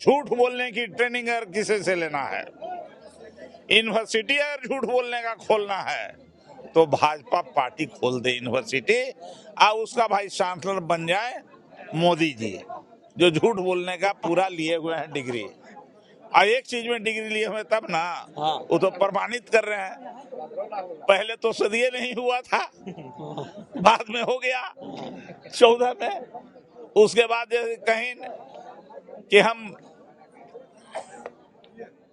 झूठ बोलने की ट्रेनिंग अगर किसी से लेना है, यूनिवर्सिटी अगर झूठ बोलने का खोलना है तो भाजपा पार्टी खोल दे यूनिवर्सिटी, और उसका भाइस चांसलर बन जाए मोदी जी, जो झूठ बोलने का पूरा लिए हुए हैं डिग्री। और एक चीज में डिग्री लिए हुए तब ना, वो तो प्रमाणित कर रहे हैं। पहले तो सदिये नहीं हुआ था, बाद में हो गया 14 में। उसके बाद कहीं कि हम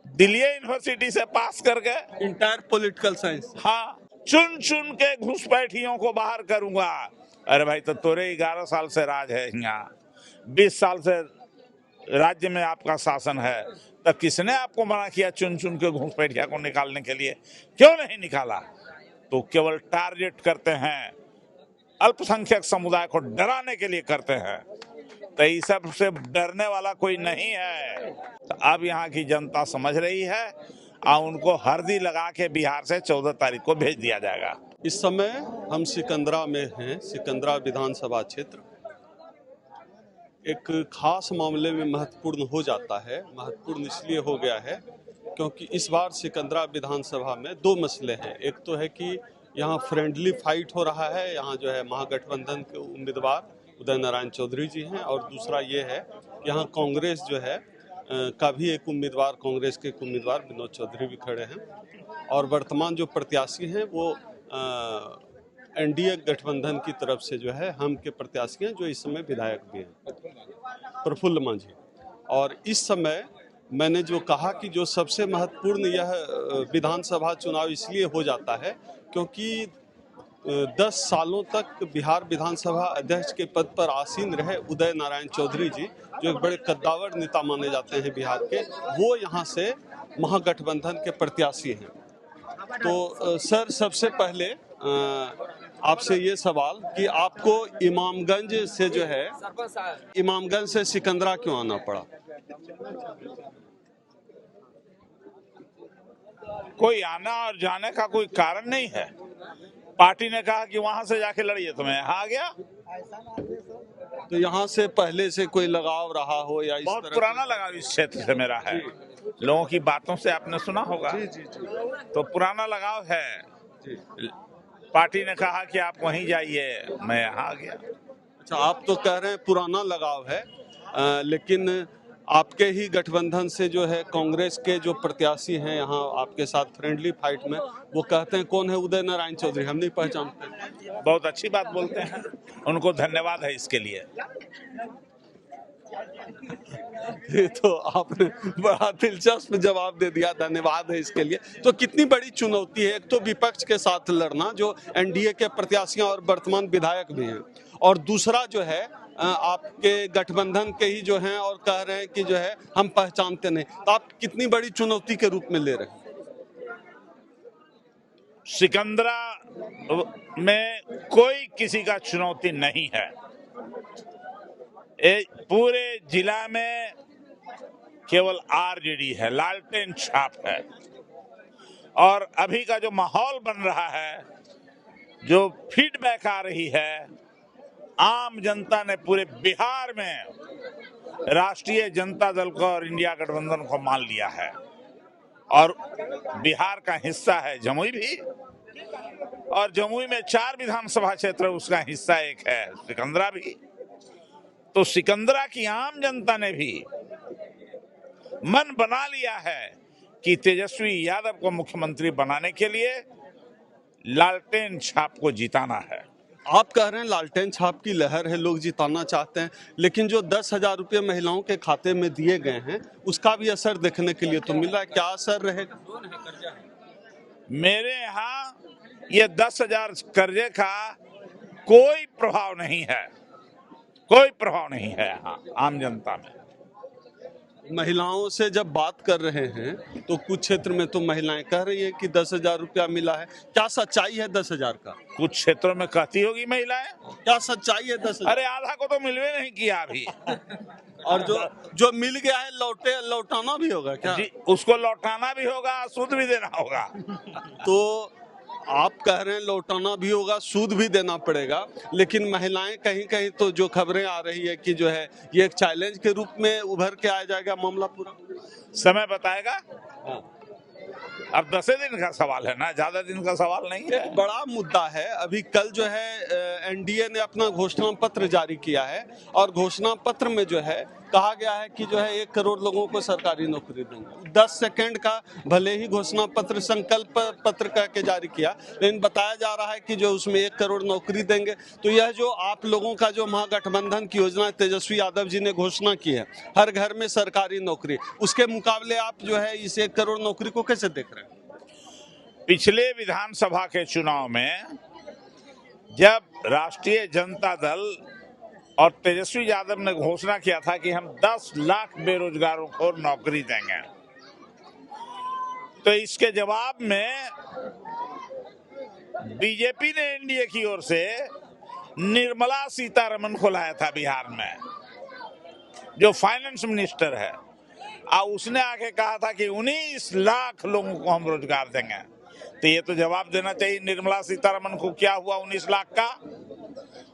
दिल्ली यूनिवर्सिटी से पास कर गए इंटायर पॉलिटिकल साइंस। हाँ, चुन चुन के घुसपैठियों को बाहर करूंगा। अरे भाई, तो तोरे 11 साल से राज है यहाँ, 20 साल से राज्य में आपका शासन है, तब किसने आपको मना किया चुन चुन के घुसपैठिया को निकालने के लिए? क्यों नहीं निकाला? तो केवल टारगेट करते हैं, अल्पसंख्यक समुदाय को डराने के लिए करते हैं। तो इस सब से डरने वाला कोई नहीं है। तो अब यहाँ की जनता समझ रही है और उनको हरदी लगा के बिहार से 14 तारीख को भेज दिया जाएगा। इस समय हम सिकंदरा में हैं, सिकंदरा विधानसभा क्षेत्र एक खास मामले में महत्वपूर्ण हो जाता है। महत्वपूर्ण इसलिए हो गया है क्योंकि इस बार सिकंदरा विधानसभा में दो मसले हैं। एक तो है कि यहाँ फ्रेंडली फाइट हो रहा है, यहाँ जो है महागठबंधन के उम्मीदवार उदय नारायण चौधरी जी हैं, और दूसरा ये है कि यहाँ कांग्रेस जो है का भी एक उम्मीदवार, कांग्रेस के एक उम्मीदवार विनोद चौधरी भी खड़े हैं, और वर्तमान जो प्रत्याशी हैं वो एनडीए गठबंधन की तरफ से जो है हम के प्रत्याशी हैं, जो इस समय विधायक भी हैं, प्रफुल्ल मांझी। और इस समय मैंने जो कहा कि जो सबसे महत्वपूर्ण यह विधानसभा चुनाव इसलिए हो जाता है क्योंकि 10 सालों तक बिहार विधानसभा अध्यक्ष के पद पर आसीन रहे उदय नारायण चौधरी जी, जो एक बड़े कद्दावर नेता माने जाते हैं बिहार के, वो यहाँ से महागठबंधन के प्रत्याशी हैं। तो सर, सबसे पहले आपसे ये सवाल कि आपको इमामगंज से जो है, इमामगंज से सिकंदरा क्यों आना पड़ा? कोई आना और जाने का कोई कारण नहीं है। पार्टी ने कहा कि वहां से जाके लड़िए, तो मैं यहाँ आ गया। तो यहाँ से पहले से कोई लगाव रहा हो या इस बहुत तरह? पुराना लगाव इस क्षेत्र से मेरा है। लोगों की बातों से आपने सुना होगा। जी। तो पुराना लगाव है। पार्टी ने कहा कि आप वहीं जाइए, मैं यहाँ आ गया। अच्छा, आप तो कह रहे हैं पुराना लगाव है, लेकिन आपके ही गठबंधन से जो है कांग्रेस के जो प्रत्याशी हैं यहाँ आपके साथ फ्रेंडली फाइट में, वो कहते हैं कौन है उदय नारायण चौधरी, हम नहीं पहचानते। बहुत अच्छी बात बोलते हैं, उनको धन्यवाद है इसके लिए। ये तो आपने बड़ा दिलचस्प जवाब दे दिया, धन्यवाद है इसके लिए। तो कितनी बड़ी चुनौती है, एक तो विपक्ष के साथ लड़ना जो एनडीए के प्रत्याशी और वर्तमान विधायक भी हैं, और दूसरा जो है आपके गठबंधन के ही जो हैं और कह रहे हैं कि जो है हम पहचानते नहीं, तो आप कितनी बड़ी चुनौती के रूप में ले रहे हैं? सिकंदरा में कोई किसी का चुनौती नहीं है। पूरे जिला में केवल आरजेडी है, लालटेन छाप है। और अभी का जो माहौल बन रहा है, जो फीडबैक आ रही है, आम जनता ने पूरे बिहार में राष्ट्रीय जनता दल को और इंडिया गठबंधन को मान लिया है। और बिहार का हिस्सा है जमुई भी, और जमुई में 4 विधानसभा क्षेत्र उसका हिस्सा एक है सिकंदरा भी। तो सिकंदरा की आम जनता ने भी मन बना लिया है कि तेजस्वी यादव को मुख्यमंत्री बनाने के लिए लालटेन छाप को जिताना है। आप कह रहे हैं लालटेन छाप की लहर है, लोग जिताना चाहते हैं, लेकिन जो 10,000 रुपये महिलाओं के खाते में दिए गए हैं उसका भी असर देखने के लिए तो मिल रहा है, क्या असर रहेगा? मेरे यहाँ ये 10,000 कर्जे का कोई प्रभाव नहीं है, कोई प्रभाव नहीं है यहाँ आम जनता में। महिलाओं से जब बात कर रहे हैं तो कुछ क्षेत्र में तो महिलाएं कह रही हैं कि 10,000 रुपया मिला है, क्या सच्चाई है 10,000 का? कुछ क्षेत्रों में कहती होगी महिलाएं। क्या सच्चाई है 10,000? अरे आधा को तो मिलवे नहीं किया अभी। और जो मिल गया है लौटाना भी होगा क्या? जी, उसको लौटाना भी होगा, सूद भी देना होगा। तो आप कह रहे हैं लौटाना भी होगा, सूद भी देना पड़ेगा, लेकिन महिलाएं कहीं कहीं तो जो खबरें आ रही है कि जो है ये एक चैलेंज के रूप में उभर के आ जाएगा मामला पूरा। समय बताएगा। हाँ। अब 10 दिन का सवाल है ना, ज्यादा दिन का सवाल नहीं है। एक बड़ा मुद्दा है, अभी कल जो है एनडीए ने अपना घोषणा पत्र जारी किया है और घोषणा पत्र में जो है कहा गया है कि जो है 1 करोड़ लोगों को सरकारी नौकरी देंगे। 10 सेकंड का भले ही घोषणा पत्र संकल्प पत्र कह के जारी किया, लेकिन बताया जा रहा है कि जो उसमें 1 करोड़ नौकरी देंगे। तो यह जो आप लोगों का जो महागठबंधन की योजना तेजस्वी यादव जी ने घोषणा की है, हर घर में सरकारी नौकरी, उसके मुकाबले आप जो है इस 1 करोड़ नौकरी को कैसे देख रहे हैं? पिछले विधानसभा के चुनाव में जब राष्ट्रीय जनता दल और तेजस्वी यादव ने घोषणा किया था कि हम 10 लाख बेरोजगारों को नौकरी देंगे, तो इसके जवाब में बीजेपी ने एनडीए की ओर से निर्मला सीतारमण को लाया था बिहार में, जो फाइनेंस मिनिस्टर है, और उसने आके कहा था कि 19 लाख लोगों को हम रोजगार देंगे। तो ये तो जवाब देना चाहिए निर्मला सीतारमण को, क्या हुआ 19 लाख का।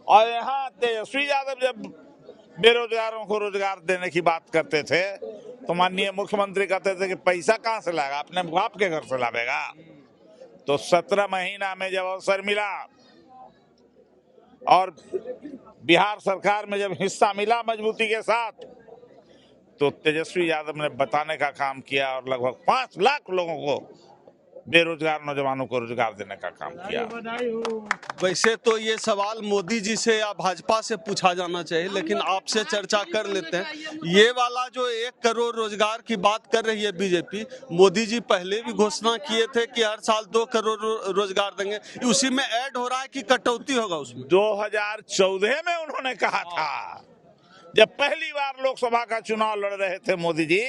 और यहाँ तेजस्वी यादव जब बेरोजगारों को रोजगार देने की बात करते थे तो माननीय मुख्यमंत्री कहते थे कि पैसा कहाँ से लाएगा, अपने बाप के घर से लावेगा। तो 17 महीना में जब अवसर मिला और बिहार सरकार में जब हिस्सा मिला मजबूती के साथ, तो तेजस्वी यादव ने बताने का काम किया और लगभग 5 लाख लोगों को, बेरोजगार नौजवानों को रोजगार देने का काम किया। वैसे तो ये सवाल मोदी जी से या भाजपा से पूछा जाना चाहिए, लेकिन आपसे चर्चा कर लेते हैं। ये वाला जो 1 करोड़ रोजगार की बात कर रही है बीजेपी, मोदी जी पहले भी घोषणा किए थे कि हर साल 2 करोड़ रोजगार देंगे, उसी में ऐड हो रहा है कि कटौती होगा उसमें? 2014 में उन्होंने कहा था, जब पहली बार लोकसभा का चुनाव लड़ रहे थे मोदी जी,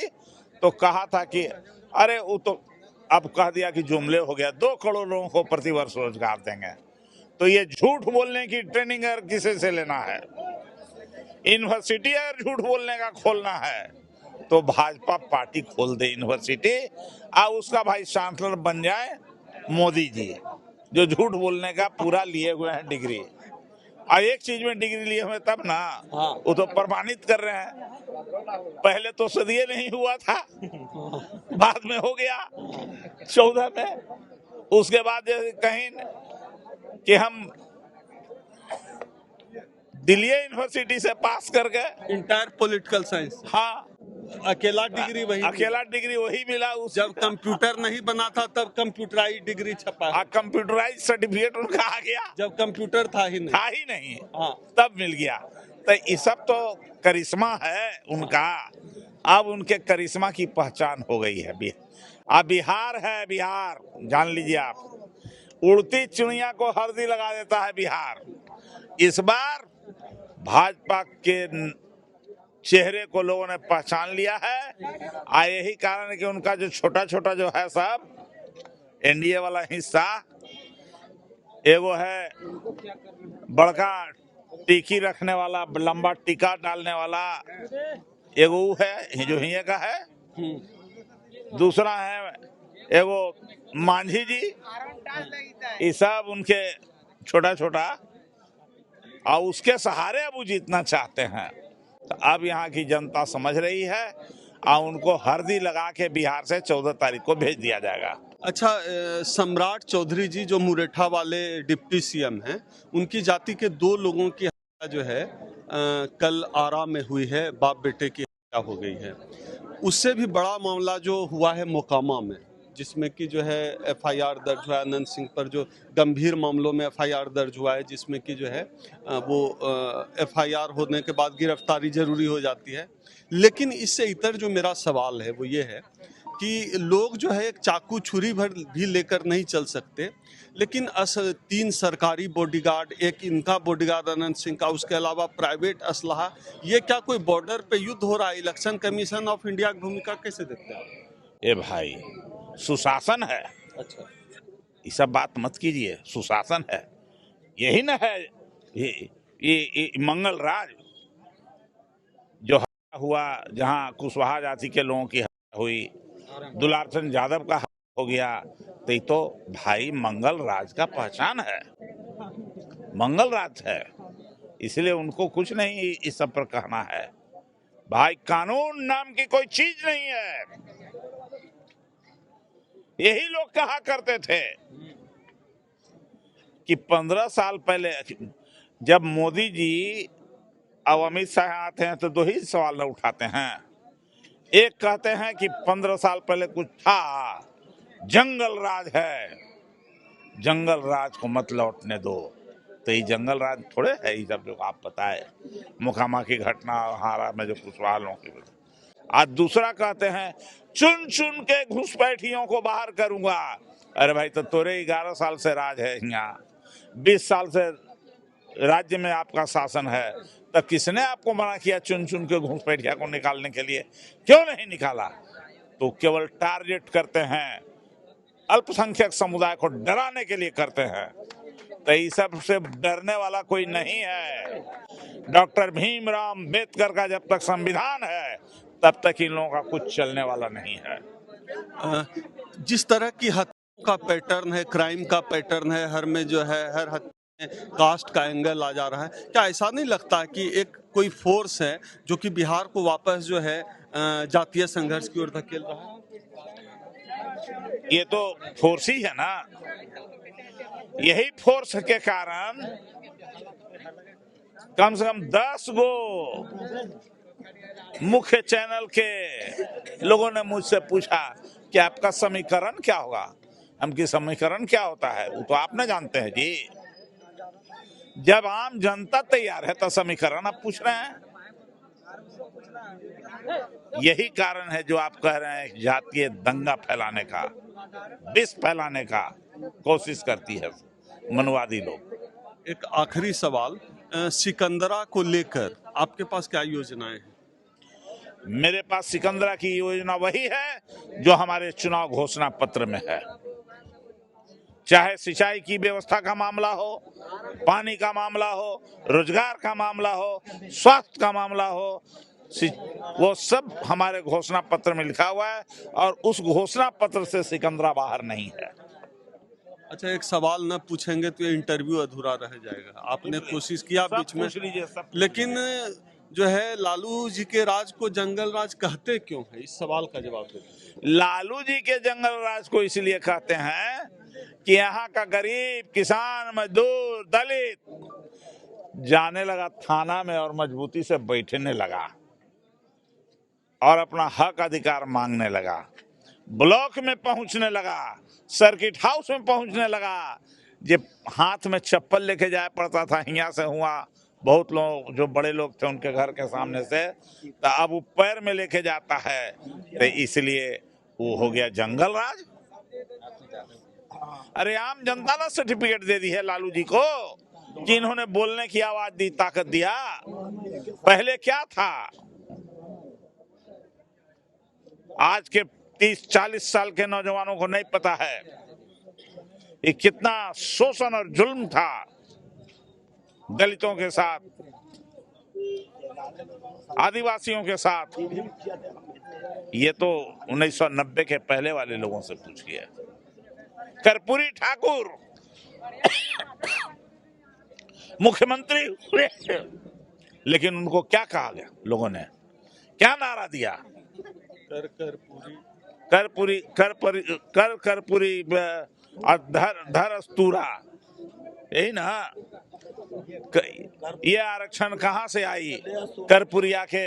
तो कहा था कि अरे वो तो अब कह दिया कि जुमले हो गया, 2 करोड़ लोगों को प्रतिवर्ष रोजगार देंगे। तो ये झूठ बोलने की ट्रेनिंग अगर किसी से लेना है, यूनिवर्सिटी अगर झूठ बोलने का खोलना है, तो भाजपा पार्टी खोल दे यूनिवर्सिटी और उसका भाई चांसलर बन जाए मोदी जी, जो झूठ बोलने का पूरा लिए हुए हैं डिग्री। और एक चीज में डिग्री लिए हुए तब ना, वो तो प्रमाणित कर रहे हैं। पहले तो सदिये नहीं हुआ था, बाद में हो गया 14 में। उसके बाद कहीं कि हम दिल्ली यूनिवर्सिटी से पास कर गए इंटायर पॉलिटिकल साइंस। हाँ, अकेला डिग्री वही मिला। जब कंप्यूटर नहीं बना था तब कंप्यूटराइज डिग्री छपा, कंप्यूटराइज सर्टिफिकेट उनका आ गया, जब कंप्यूटर था ही नहीं। हाँ, तब मिल गया। तो ये सब तो करिश्मा है उनका। अब उनके करिश्मा की पहचान हो गई है। अब बिहार है, बिहार जान लीजिए आप, उड़ती चिड़िया को हल्दी लगा देता है बिहार। इस बार भाजपा के चेहरे को लोगों ने पहचान लिया है। यही कारण है कि उनका जो छोटा छोटा जो है सब एनडीए वाला हिस्सा, एगो है बड़का टिकी रखने वाला, लंबा टिका डालने वाला, एगो है जो हिये का है, दूसरा है एगो मांझी जी, ये सब उनके छोटा छोटा, और उसके सहारे अब वो जीतना चाहते हैं। तो अब यहाँ की जनता समझ रही है और उनको हल्दी लगा के बिहार से 14 तारीख को भेज दिया जाएगा। अच्छा, सम्राट चौधरी जी जो मुरेठा वाले डिप्टी सीएम हैं, उनकी जाति के 2 लोगों की हत्या जो है कल आरा में हुई है, बाप बेटे की हत्या हो गई है। उससे भी बड़ा मामला जो हुआ है मोकामा में, जिसमें कि जो है एफआईआर दर्ज हुआ है अनंत सिंह पर, जो गंभीर मामलों में एफआईआर दर्ज हुआ है, जिसमें कि जो है वो एफआईआर होने के बाद गिरफ्तारी जरूरी हो जाती है। लेकिन इससे इतर जो मेरा सवाल है वो ये है कि लोग जो है एक चाकू छुरी भर भी लेकर नहीं चल सकते, लेकिन 3 सरकारी बॉडीगार्ड, एक इनका बॉडीगार्ड अनंत सिंह का, उसके अलावा प्राइवेट असलहा, ये क्या कोई बॉर्डर पे युद्ध हो रहा है? इलेक्शन कमीशन ऑफ इंडिया की भूमिका कैसे देखते हैं? ए भाई, सुशासन है। अच्छा, ये सब बात मत कीजिए, सुशासन है। यही ना है ये मंगल राज जो हुआ, जहां कुशवाहा जाति के लोगों की हत्या हुई, दुलारचंद यादव का हो गया तो ये तो भाई मंगल राज का पहचान है, मंगल राज है, इसलिए उनको कुछ नहीं इस सब पर कहना है। भाई कानून नाम की कोई चीज नहीं है। यही लोग कहा करते थे कि 15 साल पहले जब मोदी जी अब अमित शाह आते हैं तो दो ही सवाल न उठाते हैं। एक कहते हैं कि 15 साल पहले कुछ था, जंगल राज है, जंगल राज को मत लौटने दो। तो ये जंगल राज थोड़े है ये सब जो आप बताए, मुकामा की घटना हारा में जो कुशवाहा लोगों की। आज दूसरा कहते हैं चुन चुन के घुसपैठियों को बाहर करूंगा। अरे भाई तो तोरे 11 साल से राज है यहाँ, 20 साल से राज्य में आपका शासन है, तो किसने आपको मना किया चुन चुन के घुसपैठिया को निकालने के लिए? क्यों नहीं निकाला? तो केवल टारगेट करते हैं, अल्पसंख्यक समुदाय को डराने के लिए करते हैं। तो इस सब से डरने वाला कोई नहीं है। डॉक्टर भीमराव अम्बेडकर का जब तक संविधान है तब तक इन लोगों का कुछ चलने वाला नहीं है। जिस तरह की हत्या का पैटर्न है, क्राइम का पैटर्न है, हर में जो है हर हत्या में कास्ट का एंगल आ जा रहा है, क्या ऐसा नहीं लगता कि एक कोई फोर्स है जो कि बिहार को वापस जो है जातीय संघर्ष की ओर धकेल रहा है? ये तो फोर्स ही है ना। यही फोर्स के कारण कम से कम 10 गो मुख्य चैनल के लोगों ने मुझसे पूछा कि आपका समीकरण क्या होगा। हमकी समीकरण क्या होता है वो तो आप न जानते हैं जी। जब आम जनता तैयार है तो समीकरण आप पूछ रहे हैं। यही कारण है जो आप कह रहे हैं जातीय दंगा फैलाने का, विष फैलाने का कोशिश करती है मनवादी लोग। एक आखिरी सवाल, सिकंदरा को लेकर आपके पास क्या योजनाएं हैं? मेरे पास सिकंदरा की योजना वही है जो हमारे चुनाव घोषणा पत्र में है। चाहे सिंचाई की व्यवस्था का मामला हो, पानी का मामला हो, रोजगार का मामला हो, स्वास्थ्य का मामला हो, वो सब हमारे घोषणा पत्र में लिखा हुआ है और उस घोषणा पत्र से सिकंदरा बाहर नहीं है। अच्छा, एक सवाल न पूछेंगे तो ये इंटरव्यू अधूरा रह जाएगा। आपने कोशिश किया बीच में, लेकिन जो है लालू जी के राज को जंगल राज कहते क्यों है? इस सवाल का जवाब दीजिए। लालू जी के जंगल राज को इसलिए कहते हैं कि यहाँ का गरीब, किसान, मजदूर, दलित जाने लगा थाना में और मजबूती से बैठने लगा और अपना हक अधिकार मांगने लगा, ब्लॉक में पहुंचने लगा, सर्किट हाउस में पहुंचने लगा। जब हाथ में चप्पल लेके जाया पड़ता था, यहाँ से हुआ बहुत लोग जो बड़े लोग थे उनके घर के सामने से, तो अब वो पैर में लेके जाता है। तो इसलिए वो हो गया जंगल राज। अरे आम जनता ने सर्टिफिकेट दे दी है लालू जी को कि इन्होंने बोलने की आवाज दी, ताकत दिया। पहले क्या था? आज के 30-40 साल के नौजवानों को नहीं पता है ये कितना शोषण और जुल्म था दलितों के साथ, आदिवासियों के साथ। ये तो 1990 के पहले वाले लोगों से पूछिए। कर्पूरी ठाकुर मुख्यमंत्री हुए, लेकिन उनको क्या कहा गया? लोगों ने क्या नारा दिया? कर्पूरी धर अस्तूरा, यही ना। ये आरक्षण कहाँ से आई? कर्पूरिया के,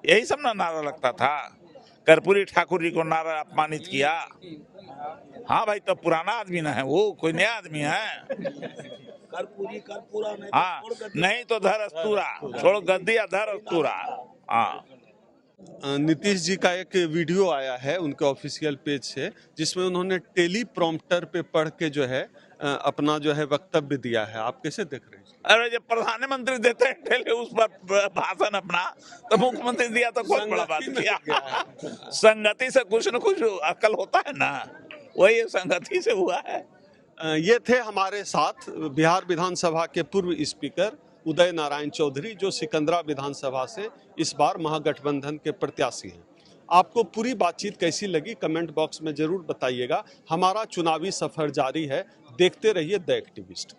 यही सब ना नारा लगता था। कर्पूरी ठाकुर जी को नारा अपमानित किया। हाँ भाई, तो पुराना आदमी ना है वो, कोई नया आदमी है। हाँ, नहीं तो धर अस्तूरा, छोड़ गद्दी, धर अस्तूरा। हाँ, नीतीश जी का एक वीडियो आया है उनके ऑफिशियल पेज से, जिसमें उन्होंने टेलीप्रॉम्प्टर पे पढ़ के जो है अपना जो है वक्तव्य दिया है। आप कैसे देख रहे हैं? अरे जब प्रधानमंत्री देते हैं टेली उस पर भाषण अपना, तो मुख्यमंत्री दिया तो बहुत बड़ा बात किया। संगति से कुछ न कुछ अकल होता है ना, वही संगति से हुआ है। ये थे हमारे साथ बिहार विधानसभा के पूर्व स्पीकर उदय नारायण चौधरी, जो सिकंदरा विधानसभा से इस बार महागठबंधन के प्रत्याशी हैं। आपको पूरी बातचीत कैसी लगी कमेंट बॉक्स में जरूर बताइएगा। हमारा चुनावी सफर जारी है, देखते रहिए द एक्टिविस्ट।